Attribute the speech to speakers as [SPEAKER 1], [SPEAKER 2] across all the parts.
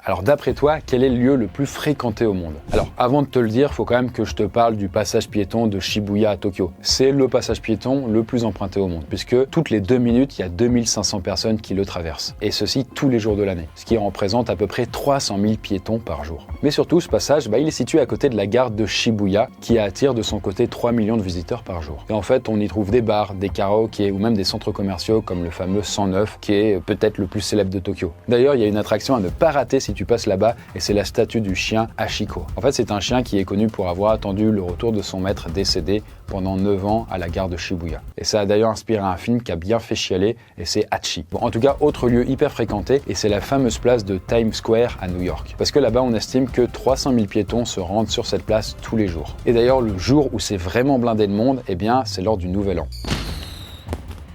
[SPEAKER 1] Alors d'après toi, quel est le lieu le plus fréquenté au monde? Alors avant de te le dire, faut quand même que je te parle du passage piéton de Shibuya à Tokyo. C'est le passage piéton le plus emprunté au monde, puisque toutes les 2 minutes, il y a 2500 personnes qui le traversent. Et ceci tous les jours de l'année, ce qui représente à peu près 300 000 piétons par jour. Mais surtout, ce passage, il est situé à côté de la gare de Shibuya, qui attire de son côté 3 millions de visiteurs par jour. Et en fait, on y trouve des bars, des karaokés ou même des centres commerciaux comme le fameux 109, qui est peut-être le plus célèbre de Tokyo. D'ailleurs, il y a une attraction à ne pas rater si tu passes là-bas, et c'est la statue du chien Hachiko. En fait, c'est un chien qui est connu pour avoir attendu le retour de son maître décédé pendant 9 ans à la gare de Shibuya. Et ça a d'ailleurs inspiré un film qui a bien fait chialer, et c'est Hachi. Bon, en tout cas, autre lieu hyper fréquenté, et c'est la fameuse place de Times Square à New York. Parce que là-bas, on estime que 300 000 piétons se rendent sur cette place tous les jours. Et d'ailleurs, le jour où c'est vraiment blindé de monde, eh bien, c'est lors du Nouvel An.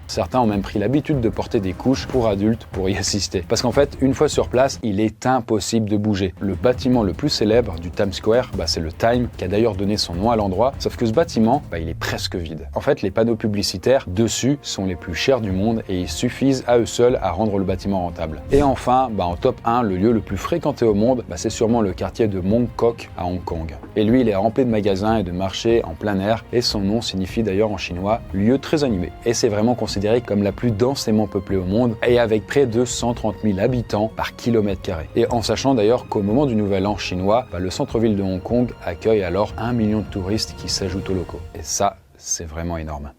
[SPEAKER 1] Certains ont même pris l'habitude de porter des couches pour adultes pour y assister. Parce qu'en fait, une fois sur place, il est impossible de bouger. Le bâtiment le plus célèbre du Times Square, c'est le Time, qui a d'ailleurs donné son nom à l'endroit, sauf que ce bâtiment, il est presque vide. En fait, les panneaux publicitaires dessus sont les plus chers du monde et ils suffisent à eux seuls à rendre le bâtiment rentable. Et enfin, en top 1, le lieu le plus fréquenté au monde, c'est sûrement le quartier de Mong Kok à Hong Kong. Et lui, il est rempli de magasins et de marchés en plein air, et son nom signifie d'ailleurs en chinois « lieu très animé ». Et c'est vraiment considéré comme la plus densément peuplée au monde et avec près de 130 000 habitants par kilomètre carré. Et en sachant d'ailleurs qu'au moment du Nouvel An chinois, le centre-ville de Hong Kong accueille alors 1 million de touristes qui s'ajoutent aux locaux. Et ça, c'est vraiment énorme.